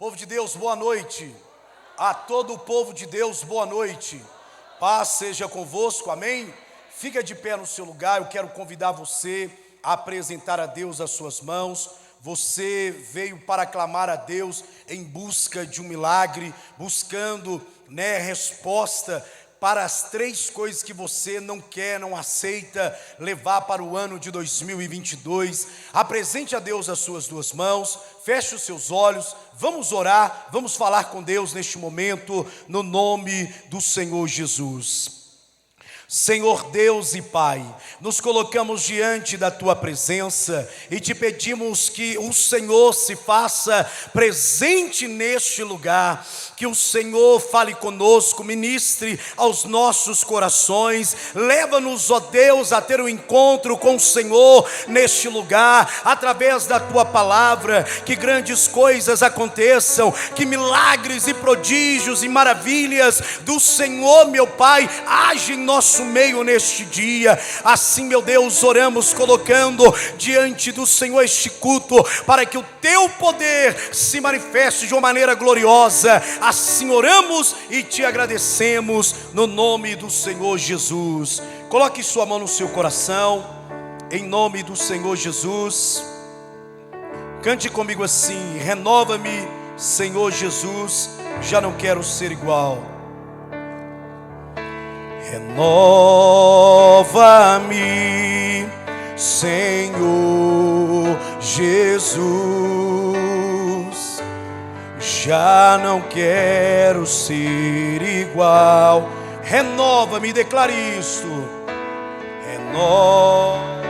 Povo de Deus, boa noite. A todo o povo de Deus, boa noite. Paz seja convosco, amém? Fica de pé no seu lugar, eu quero convidar você a apresentar a Deus as suas mãos. Você veio para clamar a Deus em busca de um milagre, buscando resposta para as três coisas que você não quer, não aceita levar para o ano de 2022. Apresente a Deus as suas duas mãos, feche os seus olhos, vamos orar, vamos falar com Deus neste momento, no nome do Senhor Jesus. Senhor Deus e Pai, nos colocamos diante da Tua presença e te pedimos que o Senhor se faça presente neste lugar, que o Senhor fale conosco, ministre aos nossos corações, leva-nos, ó Deus, a ter um encontro com o Senhor neste lugar, através da Tua palavra, que grandes coisas aconteçam, que milagres e prodígios e maravilhas do Senhor, meu Pai, agem em nosso meio neste dia. Assim, meu Deus, oramos colocando diante do Senhor este culto, para que o Teu poder se manifeste de uma maneira gloriosa. Assim oramos e te agradecemos no nome do Senhor Jesus. Coloque sua mão no seu coração, em nome do Senhor Jesus. Cante comigo assim: renova-me, Senhor Jesus, já não quero ser igual. Renova-me, Senhor Jesus, já não quero ser igual. Renova-me, declare isto. Renova,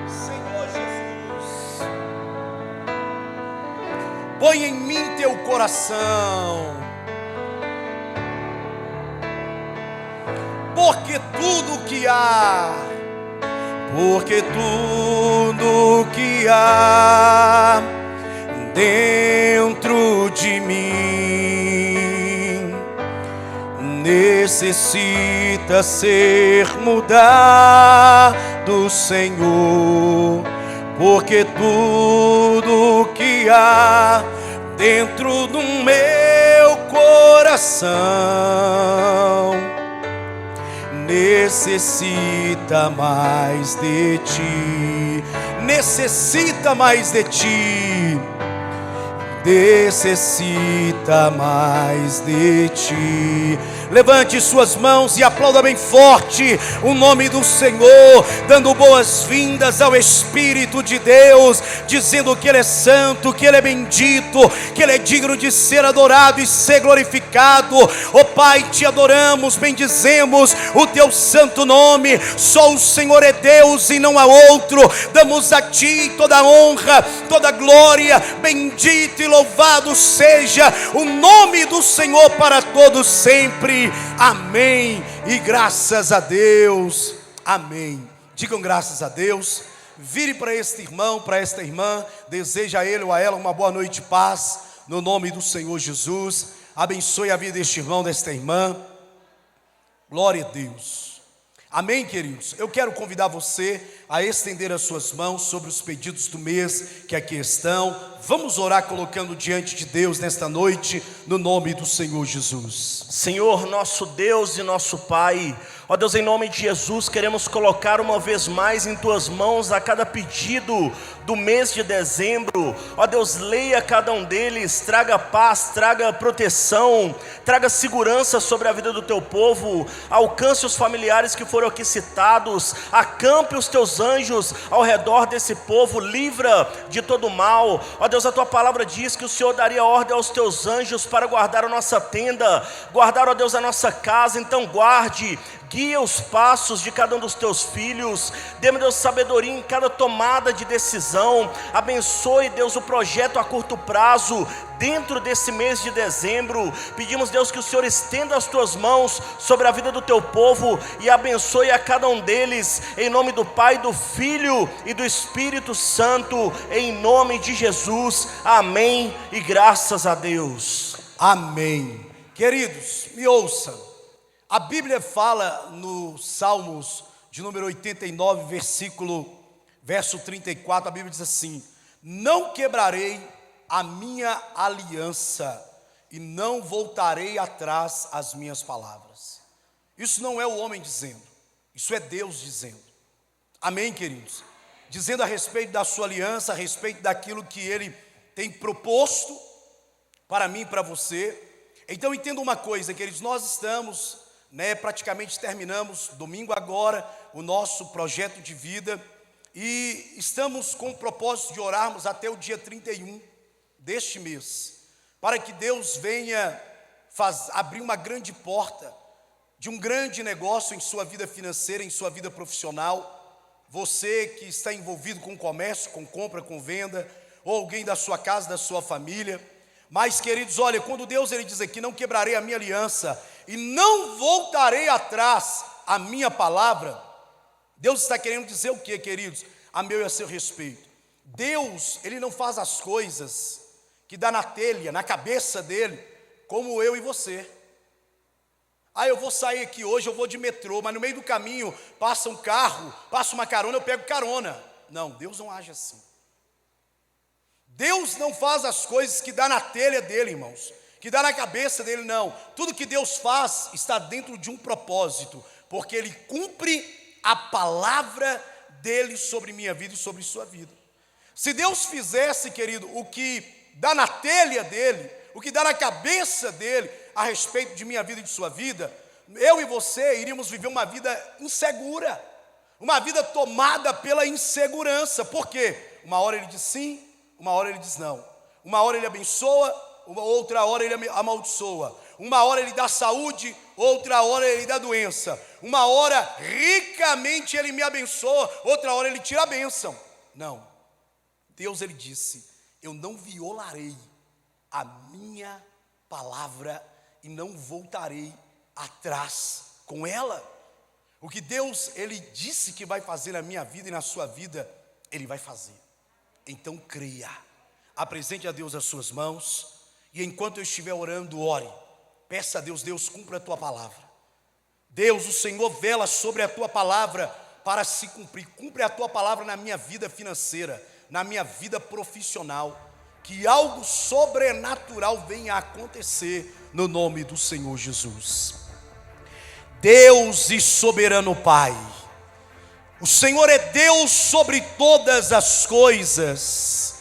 Senhor Jesus. Põe em mim teu coração, porque tudo que há dentro de mim necessita ser mudado, Senhor, porque tudo que há dentro do meu coração necessita mais de ti, necessita mais de ti, necessita mais de ti. Levante suas mãos e aplauda bem forte o nome do Senhor, dando boas-vindas ao Espírito de Deus, dizendo que Ele é santo, que Ele é bendito, que Ele é digno de ser adorado e ser glorificado. Ó Pai, te adoramos, bendizemos o Teu santo nome. Só o Senhor é Deus e não há outro. Damos a Ti toda a honra, toda a glória. Bendito e louvado seja o nome do Senhor para todos sempre. Amém e graças a Deus, amém. Digam graças a Deus. Vire para este irmão, para esta irmã, deseja a ele ou a ela uma boa noite de paz, no nome do Senhor Jesus. Abençoe a vida deste irmão, desta irmã. Glória a Deus. Amém, queridos? Eu quero convidar você a estender as suas mãos sobre os pedidos do mês que aqui estão. Vamos orar colocando diante de Deus nesta noite, no nome do Senhor Jesus. Senhor, nosso Deus e nosso Pai, ó Deus, em nome de Jesus, queremos colocar uma vez mais em Tuas mãos a cada pedido do mês de dezembro. Ó Deus, leia cada um deles, traga paz, traga proteção, traga segurança sobre a vida do Teu povo, alcance os familiares que foram aqui citados, acampe os Teus anjos ao redor desse povo, livra de todo mal. Ó Deus, a Tua palavra diz que o Senhor daria ordem aos Teus anjos para guardar a nossa tenda, guardar, ó Deus, a nossa casa. Então guarde, guia os passos de cada um dos Teus filhos. Dê-me, Deus, sabedoria em cada tomada de decisão. Abençoe, Deus, o projeto a curto prazo dentro desse mês de dezembro. Pedimos, Deus, que o Senhor estenda as Tuas mãos sobre a vida do Teu povo e abençoe a cada um deles, em nome do Pai, do Filho e do Espírito Santo, em nome de Jesus, amém e graças a Deus. Amém. Queridos, me ouçam. A Bíblia fala no Salmos de número 89, verso 34, a Bíblia diz assim: não quebrarei a minha aliança e não voltarei atrás às minhas palavras. Isso não é o homem dizendo, isso é Deus dizendo. Amém, queridos? Dizendo a respeito da sua aliança, a respeito daquilo que Ele tem proposto para mim e para você. Então entenda uma coisa, queridos, nós estamos, praticamente terminamos domingo agora o nosso projeto de vida e estamos com o propósito de orarmos até o dia 31 deste mês, para que Deus venha abrir uma grande porta de um grande negócio em sua vida financeira, em sua vida profissional. Você que está envolvido com comércio, com compra, com venda, ou alguém da sua casa, da sua família. Mas, queridos, olha, quando Deus ele diz aqui, não quebrarei a minha aliança e não voltarei atrás a minha palavra, Deus está querendo dizer o que, queridos? A meu e a seu respeito. Deus, Ele não faz as coisas que dá na telha, na cabeça dEle, como eu e você. Eu vou sair aqui hoje, eu vou de metrô, mas no meio do caminho passa um carro, passa uma carona, eu pego carona. Não, Deus não age assim. Deus não faz as coisas que dá na telha dele, irmãos, que dá na cabeça dele, não. Tudo que Deus faz está dentro de um propósito, porque Ele cumpre a palavra dele sobre minha vida e sobre sua vida. Se Deus fizesse, querido, o que dá na telha dele, o que dá na cabeça dele a respeito de minha vida e de sua vida, eu e você iríamos viver uma vida insegura, uma vida tomada pela insegurança. Por quê? Uma hora Ele diz sim, uma hora Ele diz não. Uma hora Ele abençoa, outra hora Ele amaldiçoa. Uma hora Ele dá saúde, outra hora Ele dá doença. Uma hora ricamente Ele me abençoa, outra hora Ele tira a bênção. Não, Deus Ele disse, eu não violarei a minha palavra e não voltarei atrás com ela. O que Deus Ele disse que vai fazer na minha vida e na sua vida, Ele vai fazer. Então creia, apresente a Deus as suas mãos e enquanto eu estiver orando, ore, peça a Deus, Deus cumpra a tua palavra. Deus, o Senhor vela sobre a tua palavra para se cumprir. Cumpre a tua palavra na minha vida financeira, na minha vida profissional, que algo sobrenatural venha a acontecer no nome do Senhor Jesus. Deus e soberano Pai, o Senhor é Deus sobre todas as coisas.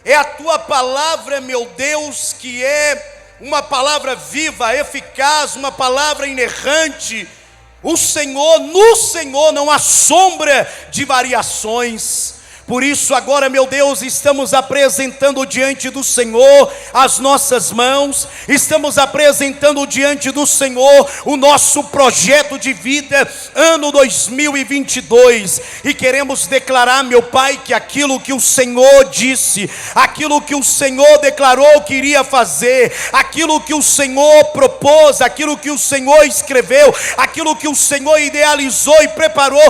É a tua palavra, meu Deus, que é uma palavra viva, eficaz, uma palavra inerrante. O Senhor, no Senhor não há sombra de variações. Por isso agora, meu Deus, estamos apresentando diante do Senhor as nossas mãos, estamos apresentando diante do Senhor o nosso projeto de vida, ano 2022, e queremos declarar, meu Pai, que aquilo que o Senhor disse, aquilo que o Senhor declarou que iria fazer, aquilo que o Senhor propôs, aquilo que o Senhor escreveu, aquilo que o Senhor idealizou e preparou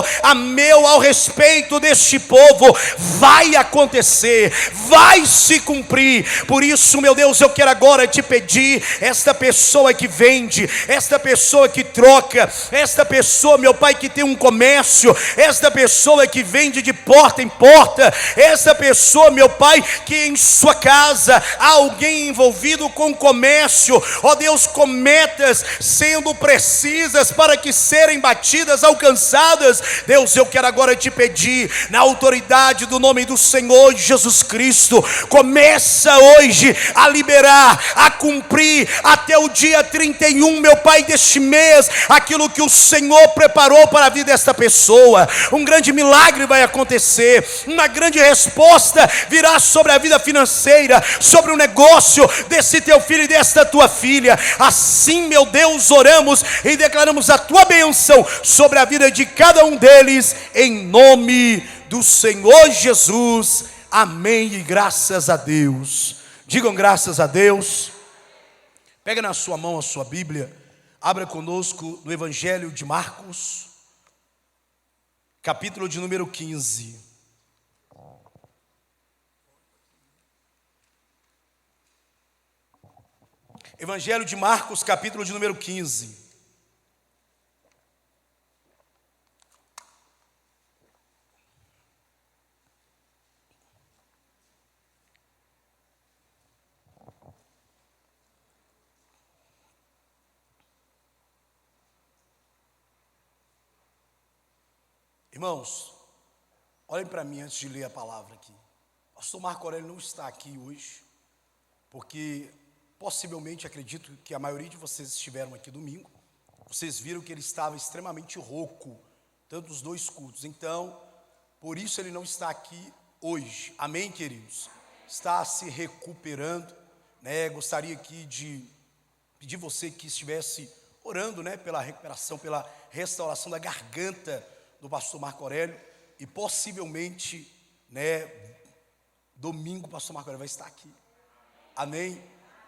ao respeito deste povo, vai acontecer, vai se cumprir. Por isso, meu Deus, eu quero agora te pedir, esta pessoa que vende, esta pessoa que troca, esta pessoa, meu Pai, que tem um comércio, esta pessoa que vende de porta em porta, esta pessoa, meu Pai, que em sua casa há alguém envolvido com comércio, ó Deus, com metas sendo precisas para que serem batidas, alcançadas. Deus, eu quero agora te pedir, na autoridade do nome do Senhor Jesus Cristo, começa hoje a liberar, a cumprir até o dia 31, meu Pai, deste mês, aquilo que o Senhor preparou para a vida desta pessoa. Um grande milagre vai acontecer, uma grande resposta virá sobre a vida financeira, sobre o negócio desse teu filho e desta tua filha. Assim, meu Deus, oramos e declaramos a tua bênção sobre a vida de cada um deles, em nome do Senhor Jesus, amém e graças a Deus. Digam graças a Deus. Pega na sua mão a sua Bíblia, abra conosco no Evangelho de Marcos, capítulo de número 15. Evangelho de Marcos, capítulo de número 15. Irmãos, olhem para mim antes de ler a palavra aqui. O pastor Marco Aurélio não está aqui hoje, porque possivelmente acredito que a maioria de vocês estiveram aqui domingo. Vocês viram que ele estava extremamente rouco, tanto os dois cultos. Então, por isso ele não está aqui hoje. Amém, queridos? Está se recuperando, né? Gostaria aqui de pedir você que estivesse orando, né, pela recuperação, pela restauração da garganta do pastor Marco Aurélio. E possivelmente, né, domingo o pastor Marco Aurélio vai estar aqui. Amém?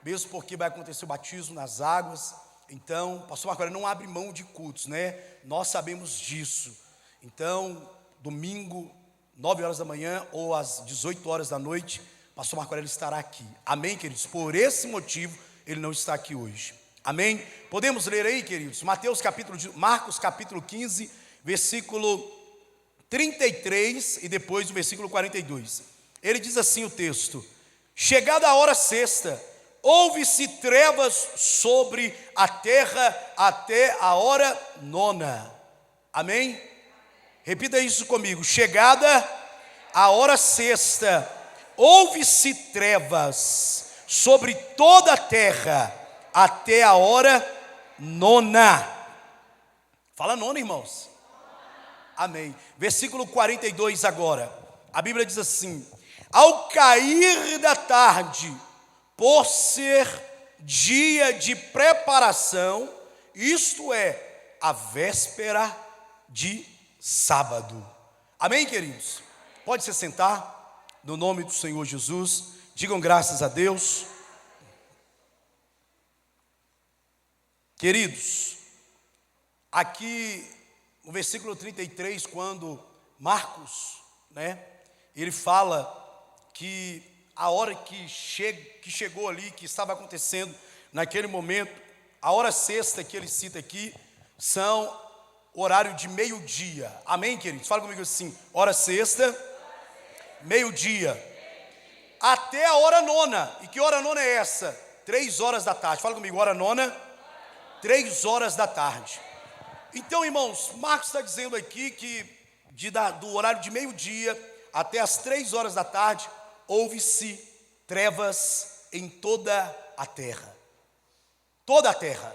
Mesmo porque vai acontecer o batismo nas águas. Então, o pastor Marco Aurélio não abre mão de cultos, né? Nós sabemos disso. Então, domingo, 9 horas da manhã ou às 18 horas da noite, o pastor Marco Aurélio estará aqui. Amém, queridos? Por esse motivo, ele não está aqui hoje. Amém? Podemos ler aí, queridos? Marcos capítulo 15, versículo 33 e depois o versículo 42. Ele diz assim o texto: chegada a hora sexta, houve-se trevas sobre a terra até a hora nona. Amém? Repita isso comigo. Chegada a hora sexta, houve-se trevas sobre toda a terra até a hora nona. Fala nona, irmãos. Amém. Versículo 42 agora. A Bíblia diz assim: ao cair da tarde, por ser dia de preparação, isto é, a véspera de sábado. Amém, queridos? Pode se sentar, no nome do Senhor Jesus. Digam graças a Deus. Queridos, aqui no versículo 33, quando Marcos, né, ele fala que a hora que chegou ali, que estava acontecendo naquele momento, a hora sexta que ele cita aqui, são horário de meio-dia. Amém, queridos? Fala comigo assim: hora sexta, meio-dia, até a hora nona. E que hora nona é essa? 3 horas da tarde. Fala comigo, hora nona, 3 horas da tarde. Então, irmãos, Marcos está dizendo aqui que do horário de meio-dia até as 3 horas da tarde, houve-se trevas em toda a terra. Toda a terra.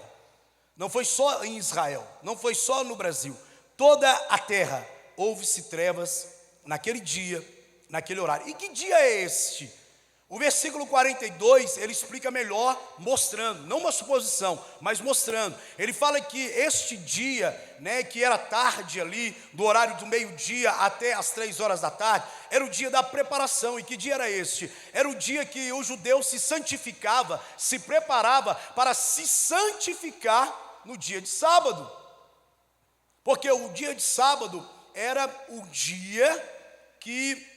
Não foi só em Israel, não foi só no Brasil. Toda a terra houve-se trevas naquele dia, naquele horário. E que dia é este? O versículo 42, ele explica melhor, mostrando, não uma suposição, mas mostrando. Ele fala que este dia, né, que era tarde ali, do horário do meio-dia até as 3 horas da tarde, era o dia da preparação. E que dia era este? Era o dia que o judeu se santificava, se preparava para se santificar no dia de sábado. Porque o dia de sábado era o dia que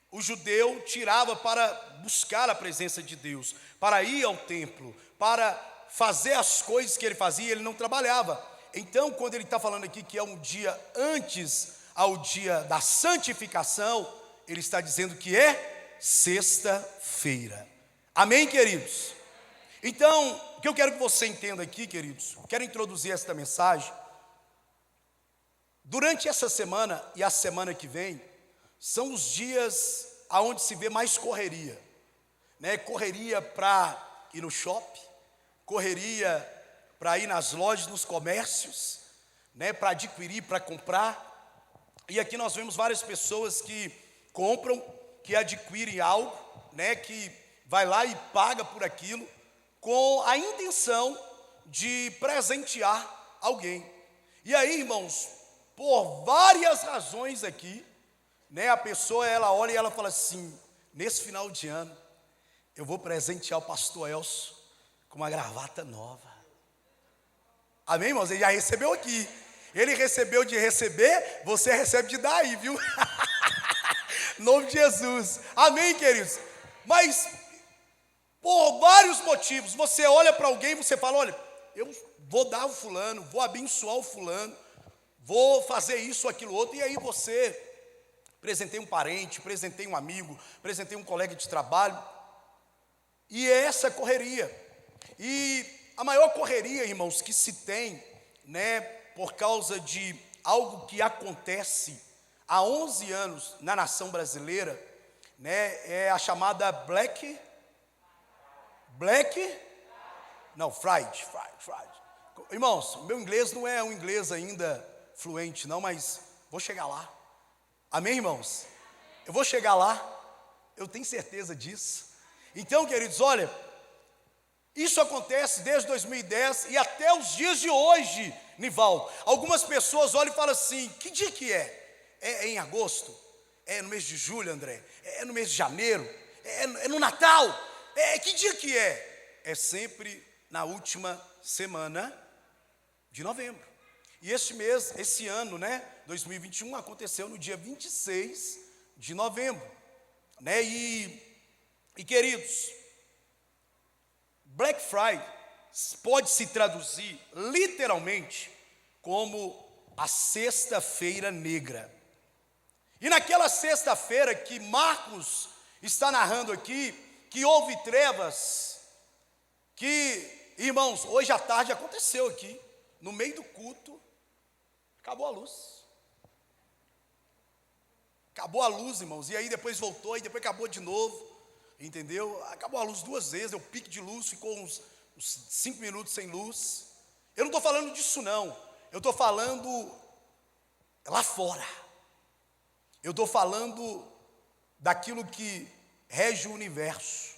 o judeu tirava para buscar a presença de Deus, para ir ao templo, para fazer as coisas que ele fazia. Ele não trabalhava. Então, quando ele está falando aqui que é um dia antes ao dia da santificação, ele está dizendo que é sexta-feira. Amém, queridos? Então, o que eu quero que você entenda aqui, queridos, quero introduzir esta mensagem. Durante essa semana e a semana que vem, são os dias aonde se vê mais correria, né? Correria para ir no shopping, correria para ir nas lojas, nos comércios, né? Para adquirir, para comprar. E aqui nós vemos várias pessoas que compram, que adquirem algo, né? Que vai lá e paga por aquilo, com a intenção de presentear alguém. E aí, irmãos, por várias razões aqui, né, a pessoa, ela olha e ela fala assim: nesse final de ano, eu vou presentear o pastor Elcio com uma gravata nova. Amém, irmãos? Ele já recebeu aqui. Ele recebeu de receber, você recebe de dar aí, viu? Em nome de Jesus. Amém, queridos? Mas, por vários motivos, você olha para alguém e você fala: olha, eu vou dar ao fulano, vou abençoar o fulano, vou fazer isso, aquilo, outro. E aí você presentei um parente, presentei um amigo, presentei um colega de trabalho. E é essa correria. E a maior correria, irmãos, que se tem, né, por causa de algo que acontece há 11 anos na nação brasileira, né, é a chamada Friday. Irmãos, meu inglês não é um inglês ainda fluente não, mas vou chegar lá. Amém, irmãos? Eu vou chegar lá, eu tenho certeza disso. Então, queridos, olha, isso acontece desde 2010 e até os dias de hoje, Nivaldo. Algumas pessoas olham e falam assim: que dia que é? É em agosto? É no mês de julho, André? É no mês de janeiro? É no Natal? Que dia que é? É sempre na última semana de novembro. E esse ano, né, 2021, aconteceu no dia 26 de novembro, né? E queridos, Black Friday pode se traduzir literalmente como a sexta-feira negra. E naquela sexta-feira que Marcos está narrando aqui, que houve trevas, que, irmãos, hoje à tarde aconteceu aqui, no meio do culto, acabou a luz. Acabou a luz, irmãos, e aí depois voltou, e depois acabou de novo, entendeu? Acabou a luz 2 vezes, o pico de luz ficou uns 5 minutos sem luz. Eu não estou falando disso não, eu estou falando lá fora. Eu estou falando daquilo que rege o universo.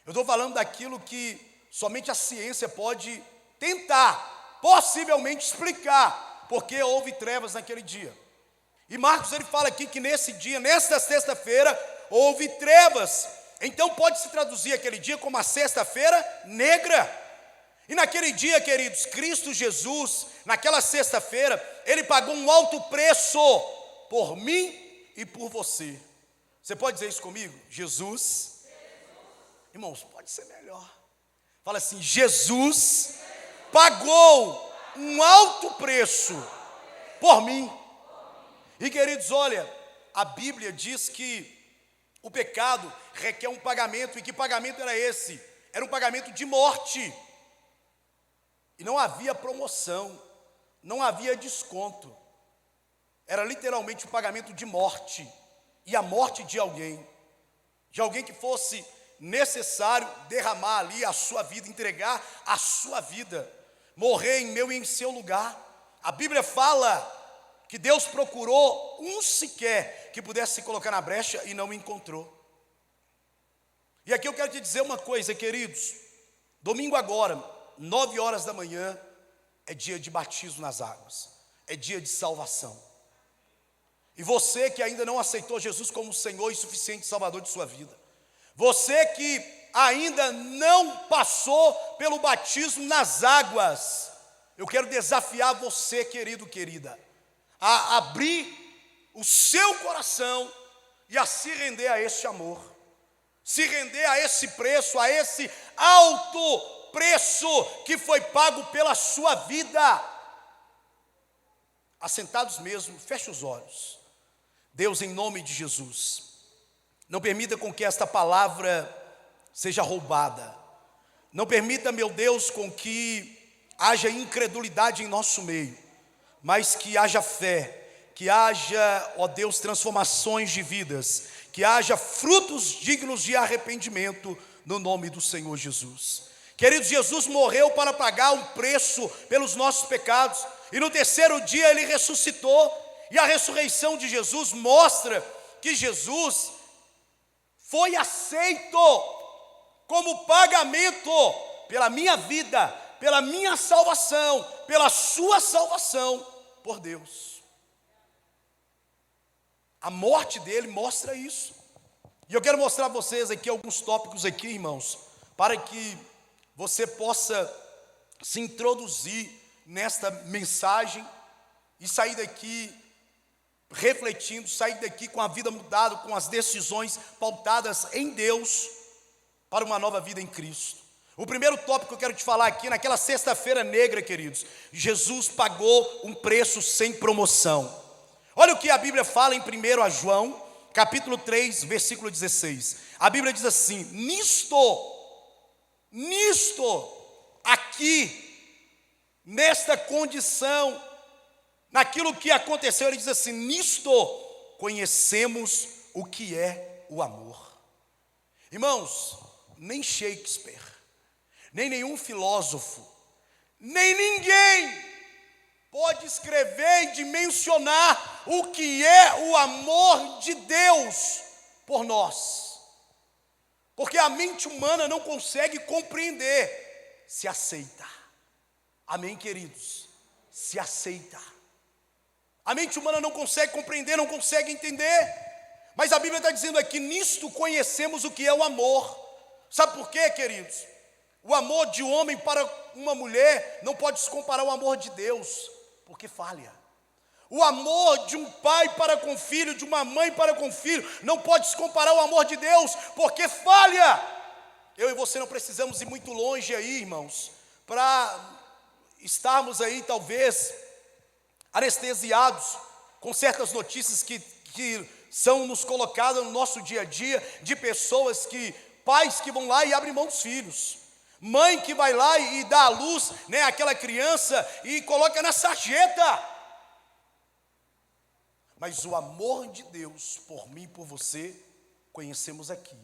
Eu estou falando daquilo que somente a ciência pode tentar, possivelmente explicar, porque houve trevas naquele dia. E Marcos ele fala aqui que nesse dia, nesta sexta-feira, houve trevas. Então pode se traduzir aquele dia como a sexta-feira negra. E naquele dia, queridos, Cristo Jesus, naquela sexta-feira, Ele pagou um alto preço por mim e por você. Você pode dizer isso comigo? Jesus. Irmãos, pode ser melhor. Fala assim: Jesus pagou um alto preço por mim. E queridos, olha, a Bíblia diz que o pecado requer um pagamento. E que pagamento era esse? Era um pagamento de morte. E não havia promoção, não havia desconto. Era literalmente um pagamento de morte. E a morte de alguém que fosse necessário derramar ali a sua vida, entregar a sua vida, morrer em meu e em seu lugar. A Bíblia fala que Deus procurou um sequer que pudesse se colocar na brecha e não encontrou. E aqui eu quero te dizer uma coisa, queridos. Domingo agora, 9 horas da manhã, é dia de batismo nas águas, é dia de salvação. E você que ainda não aceitou Jesus como Senhor e suficiente Salvador de sua vida, você que ainda não passou pelo batismo nas águas, eu quero desafiar você, querido, querida, a abrir o seu coração e a se render a esse amor, se render a esse preço, a esse alto preço que foi pago pela sua vida. Assentados mesmo, feche os olhos. Deus, em nome de Jesus, não permita com que esta palavra seja roubada. Não permita, meu Deus, com que haja incredulidade em nosso meio, mas que haja fé, que haja, ó Deus, transformações de vidas, que haja frutos dignos de arrependimento no nome do Senhor Jesus. Queridos, Jesus morreu para pagar um preço pelos nossos pecados, e no terceiro dia Ele ressuscitou. E a ressurreição de Jesus mostra que Jesus foi aceito como pagamento pela minha vida, pela minha salvação, pela sua salvação por Deus. A morte dele mostra isso. E eu quero mostrar a vocês aqui alguns tópicos aqui, irmãos, para que você possa se introduzir nesta mensagem e sair daqui refletindo, sair daqui com a vida mudada, com as decisões pautadas em Deus para uma nova vida em Cristo. O primeiro tópico que eu quero te falar aqui, naquela sexta-feira negra, queridos, Jesus pagou um preço sem promoção. Olha o que a Bíblia fala em 1 João, capítulo 3, versículo 16. A Bíblia diz assim: nisto, aqui, nesta condição naquilo que aconteceu, ele diz assim: nisto conhecemos o que é o amor. Irmãos, nem Shakespeare, nem nenhum filósofo, nem ninguém pode escrever e dimensionar o que é o amor de Deus por nós, porque a mente humana não consegue compreender, se aceita. Amém, queridos? Se aceita. A mente humana não consegue compreender, não consegue entender, mas a Bíblia está dizendo aqui: nisto conhecemos o que é o amor. Sabe por quê, queridos? O amor de um homem para uma mulher não pode se comparar ao amor de Deus, porque falha. O amor de um pai para com filho, de uma mãe para com filho, não pode se comparar ao amor de Deus, porque falha. Eu e você não precisamos ir muito longe aí, irmãos, para estarmos aí talvez anestesiados com certas notícias que são nos colocadas no nosso dia a dia, de pessoas pais que vão lá e abrem mão dos filhos, mãe que vai lá e dá à luz, né, aquela criança e coloca na sarjeta. Mas o amor de Deus por mim e por você, conhecemos aqui,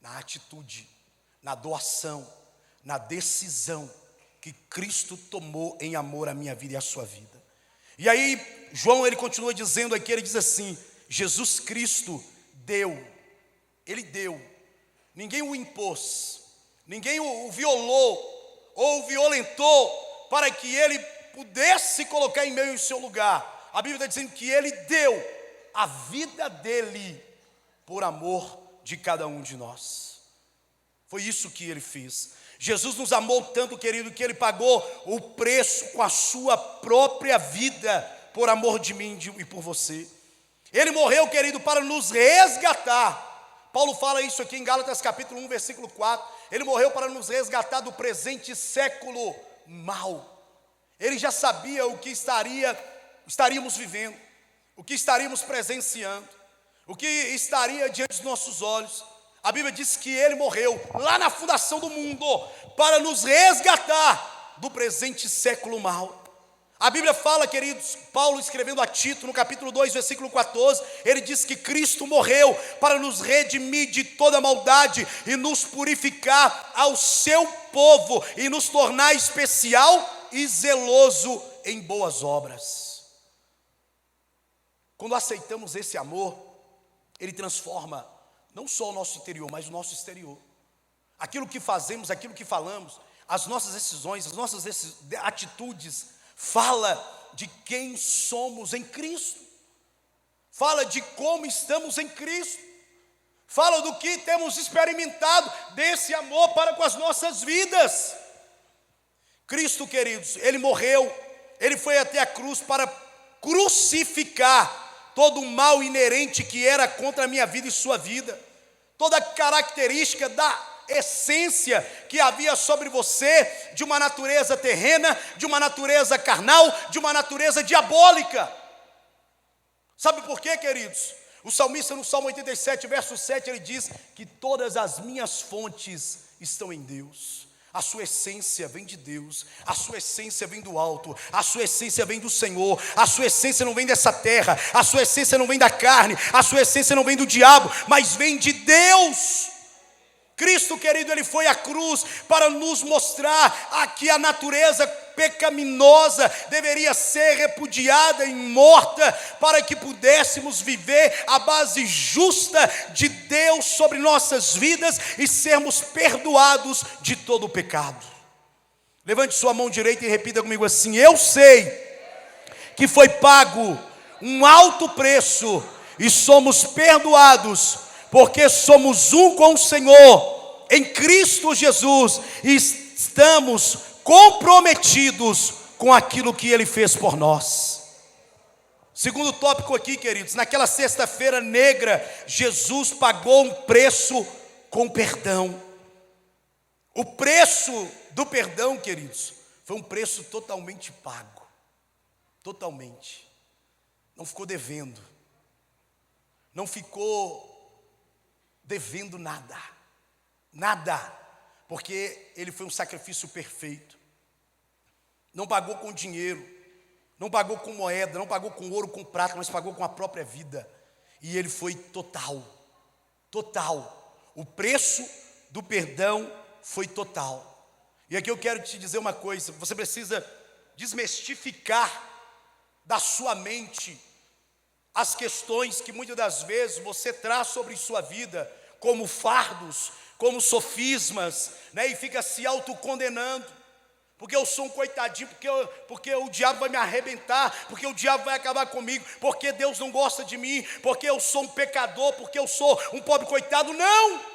na atitude, na doação, na decisão que Cristo tomou em amor à minha vida e à sua vida. E aí, João, ele continua dizendo aqui, ele diz assim: Jesus Cristo deu, ele deu, ninguém o impôs, ninguém o violou ou o violentou para que ele pudesse se colocar em meio ao seu lugar. A Bíblia está dizendo que ele deu a vida dele por amor de cada um de nós. Foi isso que ele fez. Jesus nos amou tanto, querido, que ele pagou o preço com a sua própria vida por amor de mim e por você. Ele morreu, querido, para nos resgatar. Paulo fala isso aqui em Gálatas capítulo 1, versículo 4. Ele morreu para nos resgatar do presente século mau. Ele já sabia o que estaríamos vivendo, o que estaríamos presenciando, o que estaria diante dos nossos olhos. A Bíblia diz que ele morreu lá na fundação do mundo para nos resgatar do presente século mau. A Bíblia fala, queridos, Paulo escrevendo a Tito, no capítulo 2, versículo 14, ele diz que Cristo morreu para nos redimir de toda maldade e nos purificar ao seu povo e nos tornar especial e zeloso em boas obras. Quando aceitamos esse amor, ele transforma não só o nosso interior, mas o nosso exterior. Aquilo que fazemos, aquilo que falamos, as nossas decisões, as nossas atitudes, fala de quem somos em Cristo, fala de como estamos em Cristo, fala do que temos experimentado desse amor para com as nossas vidas. Cristo, queridos, ele morreu, ele foi até a cruz para crucificar todo o mal inerente que era contra a minha vida e sua vida, toda a característica da essência que havia sobre você, de uma natureza terrena, de uma natureza carnal, de uma natureza diabólica. Sabe por quê, queridos? O salmista no Salmo 87, verso 7, ele diz que todas as minhas fontes estão em Deus. A sua essência vem de Deus, a sua essência vem do alto, a sua essência vem do Senhor, a sua essência não vem dessa terra, a sua essência não vem da carne, a sua essência não vem do diabo, mas vem de Deus. Cristo, querido, ele foi à cruz para nos mostrar que a natureza pecaminosa deveria ser repudiada e morta, para que pudéssemos viver a base justa de Deus sobre nossas vidas e sermos perdoados de todo o pecado. Levante sua mão direita e repita comigo assim: eu sei que foi pago um alto preço e somos perdoados, porque somos um com o Senhor, em Cristo Jesus, e estamos comprometidos com aquilo que Ele fez por nós. Segundo tópico aqui, queridos, naquela sexta-feira negra, Jesus pagou um preço com perdão. O preço do perdão, queridos, foi um preço totalmente pago, totalmente. Não ficou devendo, não ficou devendo nada, porque ele foi um sacrifício perfeito. Não pagou com dinheiro. Não pagou com moeda, não pagou com ouro, com prata, mas pagou com a própria vida. E ele foi total. O preço do perdão foi total. E aqui eu quero te dizer uma coisa: você precisa desmistificar da sua mente as questões que muitas das vezes você traz sobre sua vida como fardos, como sofismas, né? E fica se autocondenando, porque eu sou um coitadinho, porque o diabo vai me arrebentar, porque o diabo vai acabar comigo, porque Deus não gosta de mim, porque eu sou um pecador, porque eu sou um pobre coitado. Não!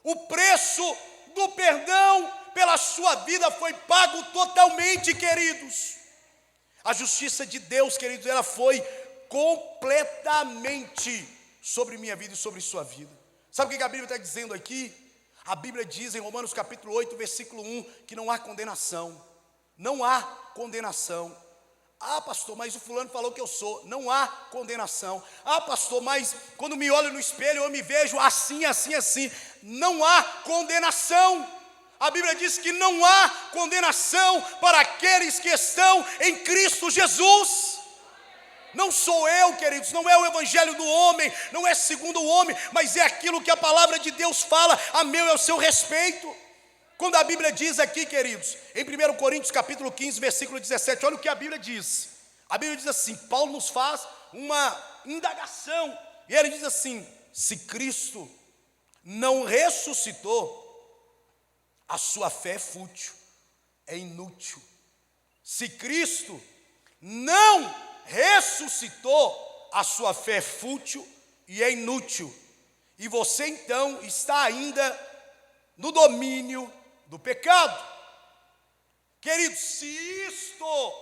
O preço do perdão pela sua vida foi pago totalmente, queridos. A justiça de Deus, queridos, ela foi completamente sobre minha vida e sobre sua vida. Sabe o que a Bíblia está dizendo aqui? A Bíblia diz em Romanos capítulo 8, versículo 1, que não há condenação. Não há condenação. Ah, pastor, mas o fulano falou que eu sou. Não há condenação. Ah, pastor, mas quando me olho no espelho eu me vejo assim. Não há condenação. A Bíblia diz que não há condenação para aqueles que estão em Cristo Jesus. Não sou eu, queridos, não é o evangelho do homem, não é segundo o homem, mas é aquilo que a palavra de Deus fala a meu e ao seu respeito. Quando a Bíblia diz aqui, queridos, em 1 Coríntios capítulo 15, versículo 17, olha o que a Bíblia diz. A Bíblia diz assim: Paulo nos faz uma indagação, e ele diz assim: se Cristo não ressuscitou, a sua fé é fútil, é inútil. Se Cristo não ressuscitou, a sua fé é fútil e é inútil. E você então está ainda no domínio do pecado. Queridos, se isto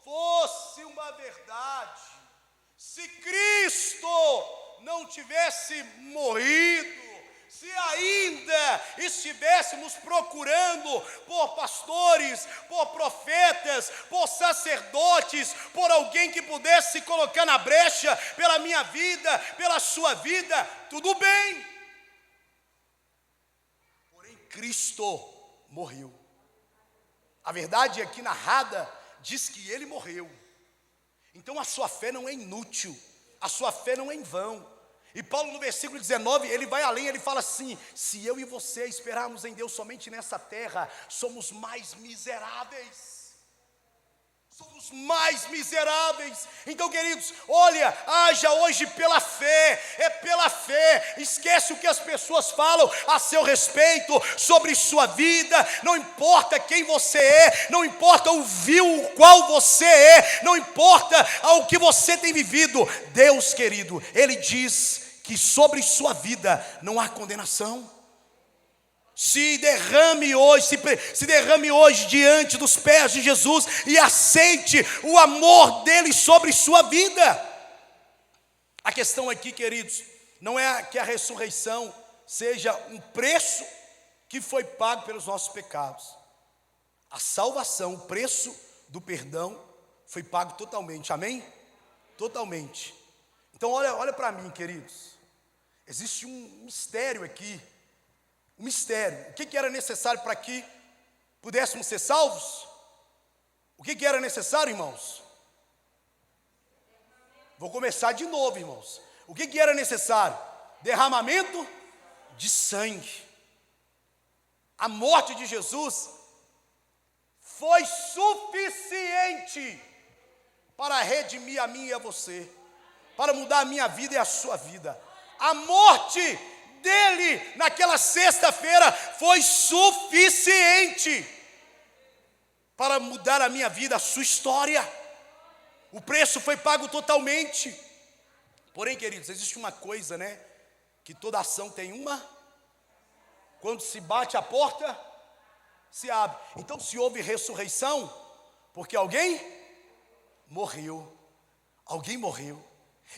fosse uma verdade, se Cristo não tivesse morrido, se ainda estivéssemos procurando por pastores, por profetas, por sacerdotes, por alguém que pudesse se colocar na brecha pela minha vida, pela sua vida, tudo bem. Porém, Cristo morreu. A verdade aqui narrada diz que ele morreu. Então a sua fé não é inútil, a sua fé não é em vão. E Paulo no versículo 19, ele vai além, ele fala assim: se eu e você esperarmos em Deus somente nessa terra, somos mais miseráveis. Somos mais miseráveis. Então, queridos, olha, haja hoje pela fé, é pela fé. Esquece o que as pessoas falam a seu respeito, sobre sua vida. Não importa quem você é, não importa o qual você é, não importa ao que você tem vivido. Deus, querido, Ele diz que sobre sua vida não há condenação. Se derrame hoje diante dos pés de Jesus e aceite o amor dele sobre sua vida. A questão aqui, queridos, não é que a ressurreição seja um preço que foi pago pelos nossos pecados. A salvação, o preço do perdão foi pago totalmente, amém? Totalmente. Então olha para mim, queridos, existe um mistério aqui. Um mistério. O que era necessário para que pudéssemos ser salvos? O que era necessário, irmãos? Vou começar de novo, irmãos. O que era necessário? Derramamento de sangue. A morte de Jesus foi suficiente para redimir a mim e a você, para mudar a minha vida e a sua vida. A morte dele naquela sexta-feira foi suficiente para mudar a minha vida, a sua história. O preço foi pago totalmente. Porém, queridos, existe uma coisa, né? Que toda ação tem uma. Quando se bate a porta, se abre. Então, se houve ressurreição, porque alguém morreu. Alguém morreu.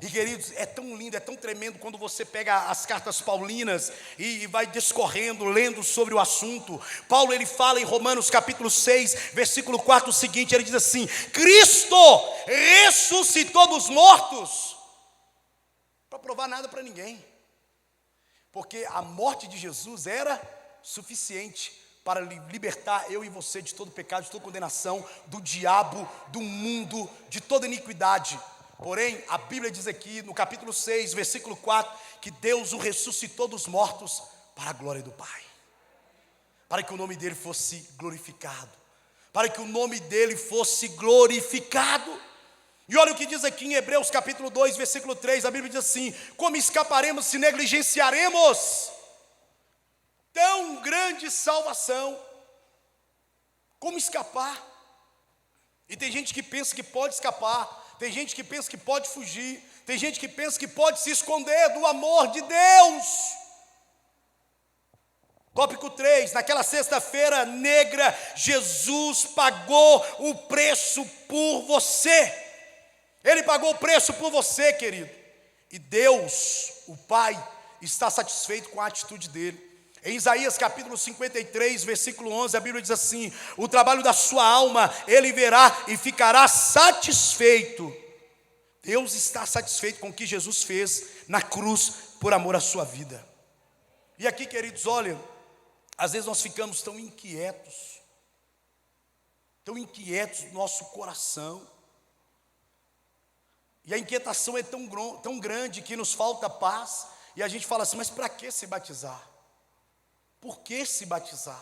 E, queridos, é tão lindo, é tão tremendo quando você pega as cartas paulinas e vai discorrendo, lendo sobre o assunto. Paulo, ele fala em Romanos capítulo 6, versículo 4 o seguinte, ele diz assim: Cristo ressuscitou dos mortos. Para provar nada para ninguém, porque a morte de Jesus era suficiente para libertar eu e você de todo pecado, de toda condenação, do diabo, do mundo, de toda iniquidade. Porém, a Bíblia diz aqui no capítulo 6, versículo 4, que Deus o ressuscitou dos mortos para a glória do Pai, para que o nome dele fosse glorificado, para que o nome dele fosse glorificado. E olha o que diz aqui em Hebreus capítulo 2, versículo 3, a Bíblia diz assim: como escaparemos se negligenciaremos tão grande salvação? Como escapar? E tem gente que pensa que pode escapar, tem gente que pensa que pode fugir, tem gente que pensa que pode se esconder do amor de Deus. Tópico 3, naquela sexta-feira negra, Jesus pagou o preço por você. Ele pagou o preço por você, querido. E Deus, o Pai, está satisfeito com a atitude dele. Em Isaías capítulo 53, versículo 11, a Bíblia diz assim: o trabalho da sua alma ele verá e ficará satisfeito. Deus está satisfeito com o que Jesus fez na cruz por amor à sua vida. E aqui, queridos, olha, às vezes nós ficamos tão inquietos no nosso coração. E a inquietação é tão grande que nos falta paz. E a gente fala assim: mas para que se batizar? Por que se batizar?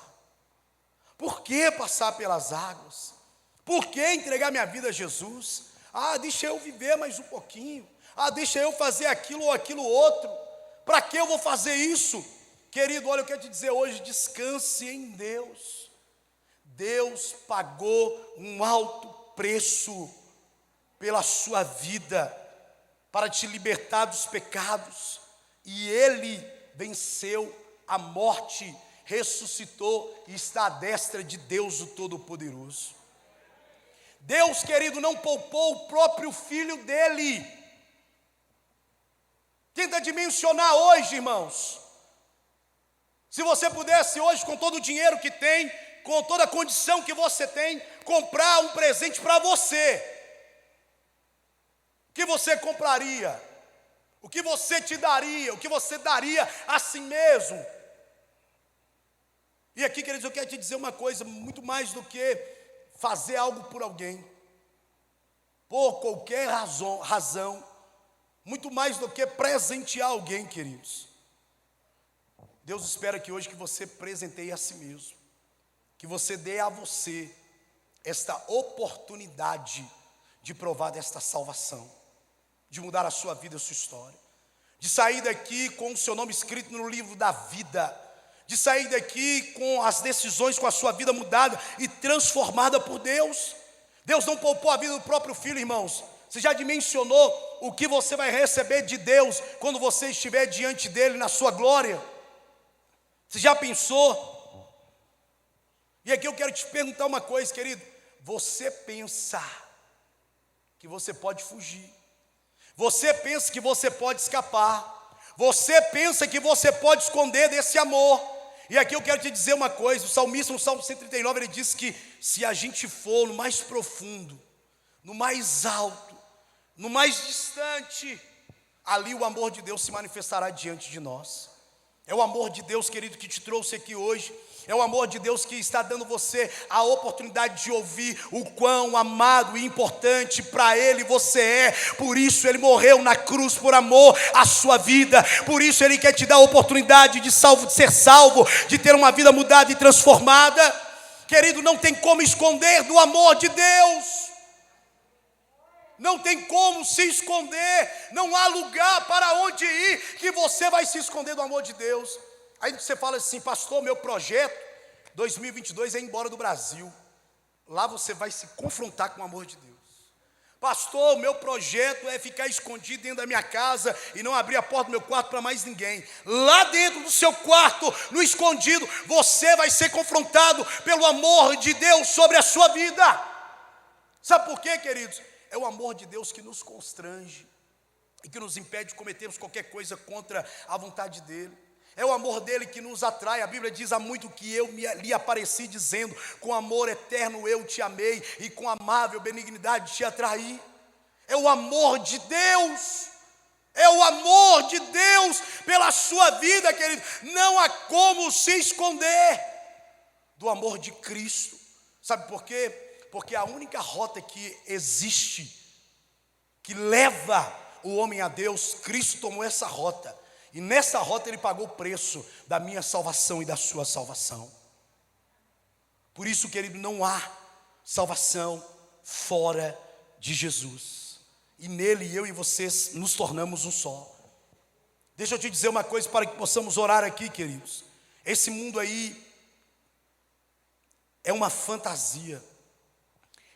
Por que passar pelas águas? Por que entregar minha vida a Jesus? Deixa eu viver mais um pouquinho. Deixa eu fazer aquilo ou aquilo outro. Para que eu vou fazer isso? Querido, olha, eu quero te dizer hoje: descanse em Deus. Deus pagou um alto preço pela sua vida, para te libertar dos pecados. E Ele venceu a morte, ressuscitou e está à destra de Deus o Todo-Poderoso. Deus, querido, não poupou o próprio Filho dele. Tenta dimensionar hoje, irmãos. Se você pudesse hoje, com todo o dinheiro que tem, com toda a condição que você tem, comprar um presente para você, o que você compraria? O que você te daria? O que você daria a si mesmo? E aqui, queridos, eu quero te dizer uma coisa: muito mais do que fazer algo por alguém, por qualquer razão, muito mais do que presentear alguém, queridos. Deus espera que hoje que você presenteie a si mesmo, que você dê a você esta oportunidade de provar desta salvação, de mudar a sua vida, a sua história, de sair daqui com o seu nome escrito no livro da vida, de sair daqui com as decisões, com a sua vida mudada e transformada por Deus. Deus não poupou a vida do próprio Filho, irmãos. Você já dimensionou o que você vai receber de Deus quando você estiver diante dele na sua glória? Você já pensou? E aqui eu quero te perguntar uma coisa, querido: você pensa que você pode fugir, você pensa que você pode escapar, você pensa que você pode esconder desse amor. E aqui eu quero te dizer uma coisa: o salmista no Salmo 139, ele diz que se a gente for no mais profundo, no mais alto, no mais distante, ali o amor de Deus se manifestará diante de nós. É o amor de Deus, querido, que te trouxe aqui hoje. É o amor de Deus que está dando você a oportunidade de ouvir o quão amado e importante para Ele você é. Por isso Ele morreu na cruz por amor à sua vida. Por isso Ele quer te dar a oportunidade de ser salvo, de ter uma vida mudada e transformada. Querido, não tem como esconder do amor de Deus. Não tem como se esconder. Não há lugar para onde ir que você vai se esconder do amor de Deus. Aí você fala assim: pastor, meu projeto 2022 é ir embora do Brasil. Lá você vai se confrontar com o amor de Deus. Pastor, meu projeto é ficar escondido dentro da minha casa e não abrir a porta do meu quarto para mais ninguém. Lá dentro do seu quarto, no escondido, você vai ser confrontado pelo amor de Deus sobre a sua vida. Sabe por quê, queridos? É o amor de Deus que nos constrange e que nos impede de cometermos qualquer coisa contra a vontade dEle. É o amor dEle que nos atrai. A Bíblia diz: há muito que eu lhe apareci dizendo, com amor eterno eu te amei e com amável benignidade te atraí. É o amor de Deus. É o amor de Deus pela sua vida, querido. Não há como se esconder. do amor de Cristo. Sabe por quê? Porque a única rota que existe, que leva o homem a Deus, Cristo tomou essa rota. E nessa rota Ele pagou o preço da minha salvação e da sua salvação. Por isso, querido, não há salvação fora de Jesus. E nele, eu e vocês nos tornamos um só. Deixa eu te dizer uma coisa para que possamos orar aqui, queridos. Esse mundo aí é uma fantasia.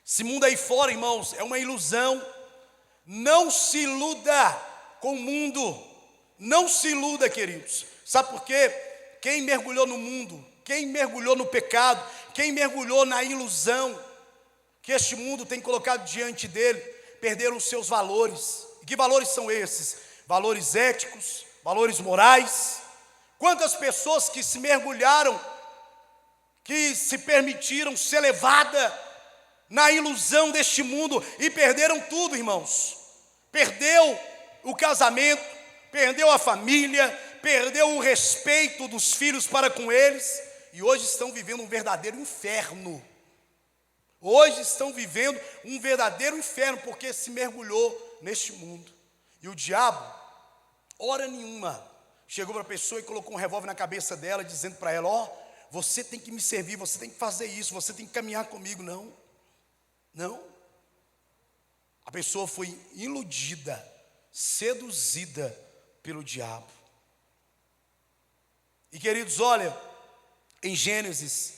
Esse mundo aí fora, irmãos, é uma ilusão. Não se iluda com o mundo. Não se iluda, queridos. Sabe por quê? Quem mergulhou no mundo, quem mergulhou no pecado, quem mergulhou na ilusão que este mundo tem colocado diante dele, perderam os seus valores. E que valores são esses? Valores éticos, valores morais. Quantas pessoas que se mergulharam, que se permitiram ser levadas na ilusão deste mundo e perderam tudo, irmãos. Perdeu o casamento, perdeu a família, perdeu o respeito dos filhos para com eles, e hoje estão vivendo um verdadeiro inferno. Hoje estão vivendo um verdadeiro inferno, porque se mergulhou neste mundo. E o diabo, hora nenhuma, chegou para a pessoa e colocou um revólver na cabeça dela, dizendo para ela: ó, você tem que me servir, você tem que fazer isso, você tem que caminhar comigo. Não, não. A pessoa foi iludida, seduzida pelo diabo. E queridos, olha, em Gênesis,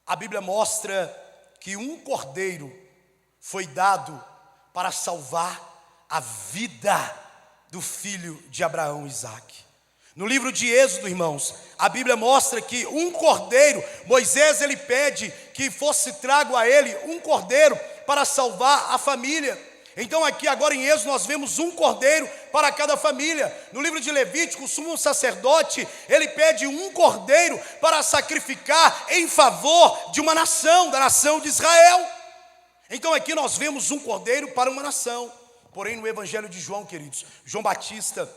a Bíblia mostra que um cordeiro foi dado para salvar a vida do filho de Abraão, Isaque. No livro de Êxodo, irmãos, a Bíblia mostra que um cordeiro, Moisés ele pede que fosse trago a ele um cordeiro para salvar a família. Então aqui agora em Êxodo nós vemos um cordeiro para cada família. No livro de Levítico, o sumo sacerdote, ele pede um cordeiro para sacrificar em favor de uma nação, da nação de Israel. Então aqui nós vemos um cordeiro para uma nação. Porém no Evangelho de João, queridos, João Batista,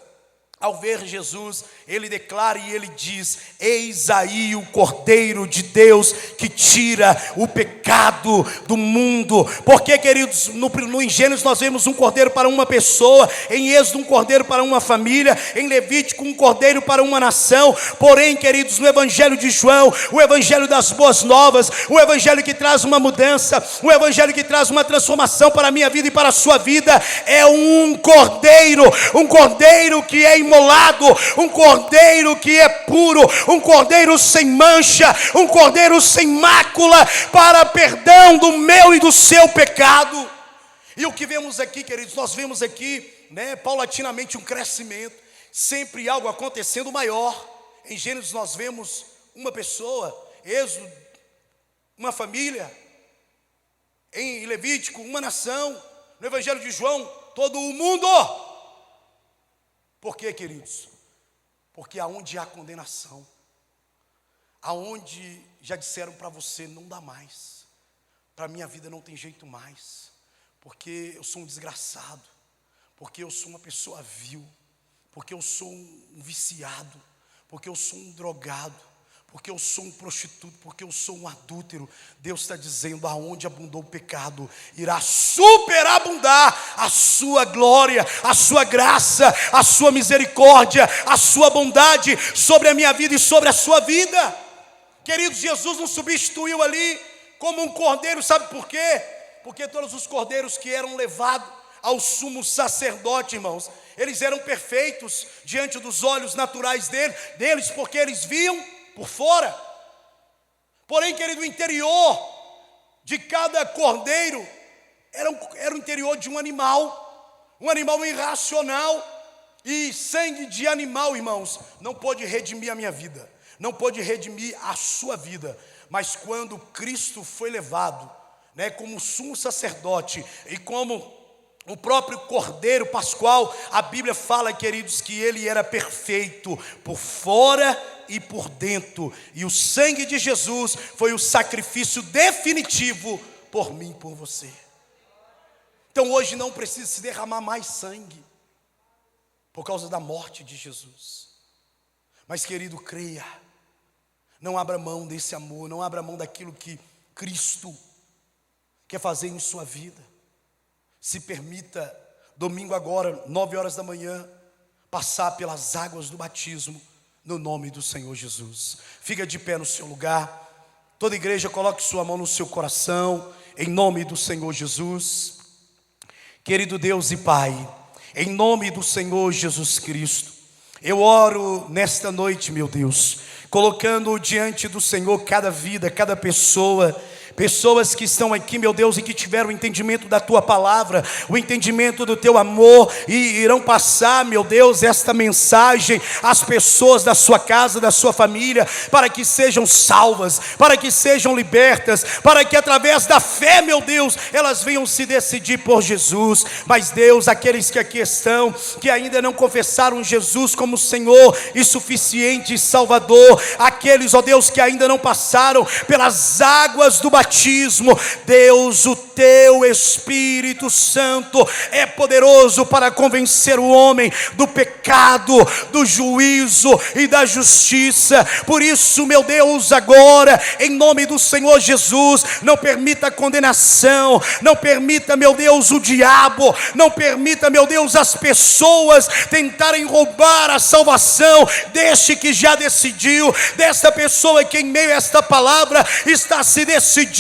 ao ver Jesus, ele declara e ele diz: eis aí o Cordeiro de Deus que tira o pecado do mundo. Porque, queridos, em Gênesis nós vemos um cordeiro para uma pessoa, em Êxodo um cordeiro para uma família, em Levítico um cordeiro para uma nação. Porém, queridos, no Evangelho de João, o Evangelho das boas novas, o Evangelho que traz uma mudança, o Evangelho que traz uma transformação para a minha vida e para a sua vida, é um cordeiro que é imolado, um cordeiro que é puro, um cordeiro sem mancha, um cordeiro sem mácula, para perdão do meu e do seu pecado. E o que vemos aqui, queridos, nós vemos aqui, paulatinamente um crescimento, sempre algo acontecendo maior. Em Gênesis nós vemos uma pessoa, Êxodo, uma família, em Levítico, uma nação, no Evangelho de João, todo o mundo. Por quê, queridos? Porque aonde há condenação, aonde já disseram para você: não dá mais, para a minha vida não tem jeito mais, porque eu sou um desgraçado, porque eu sou uma pessoa vil, porque eu sou um viciado, porque eu sou um drogado, porque eu sou um prostituto, porque eu sou um adúltero. Deus está dizendo: aonde abundou o pecado, irá superabundar a sua glória, a sua graça, a sua misericórdia, a sua bondade sobre a minha vida e sobre a sua vida. Queridos, Jesus nos substituiu ali como um cordeiro. Sabe por quê? Porque todos os cordeiros que eram levados ao sumo sacerdote, irmãos, eles eram perfeitos diante dos olhos naturais deles, porque eles viam por fora. Porém, querido, o interior de cada cordeiro era o interior de um animal irracional. E sangue de animal, irmãos, não pode redimir a minha vida, não pode redimir a sua vida. Mas quando Cristo foi levado, como sumo sacerdote e como o próprio Cordeiro Pascual, a Bíblia fala, queridos, que ele era perfeito por fora e por dentro. E o sangue de Jesus foi o sacrifício definitivo por mim e por você. Então hoje não precisa se derramar mais sangue por causa da morte de Jesus. Mas, querido, creia, Não abra mão desse amor, não abra mão daquilo que Cristo quer fazer em sua vida. Se permita, domingo agora, 9 horas da manhã, passar pelas águas do batismo, no nome do Senhor Jesus. Fica de pé no seu lugar. Toda igreja, coloque sua mão no seu coração, em nome do Senhor Jesus. Querido Deus e Pai, em nome do Senhor Jesus Cristo, eu oro nesta noite, meu Deus, colocando diante do Senhor cada vida, cada pessoa, pessoas que estão aqui, meu Deus, e que tiveram o entendimento da Tua palavra, o entendimento do Teu amor, e irão passar, meu Deus, esta mensagem às pessoas da sua casa, da sua família, para que sejam salvas, para que sejam libertas, para que através da fé, meu Deus, elas venham se decidir por Jesus. Mas Deus, aqueles que aqui estão, que ainda não confessaram Jesus como Senhor e suficiente e Salvador, aqueles, ó Deus, que ainda não passaram pelas águas do batismo, Deus, o Teu Espírito Santo é poderoso para convencer o homem do pecado, do juízo e da justiça. Por isso, meu Deus, agora, em nome do Senhor Jesus, não permita a condenação, não permita, meu Deus, o diabo, não permita, meu Deus, as pessoas tentarem roubar a salvação deste que já decidiu, desta pessoa que em meio a esta palavra está se decidindo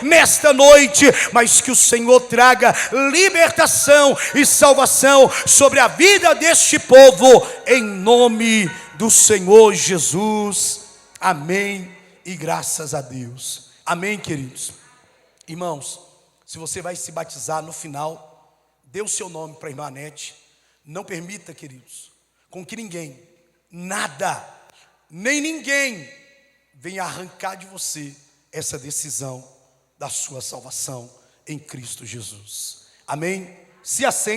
nesta noite, mas que o Senhor traga libertação e salvação sobre a vida deste povo, em nome do Senhor Jesus. Amém e graças a Deus. Amém, queridos. Irmãos, se você vai se batizar no final, dê o seu nome para a irmã Anete. Não permita, queridos, com que ninguém, nada, nem ninguém venha arrancar de você essa decisão da sua salvação em Cristo Jesus. Amém? Se assente.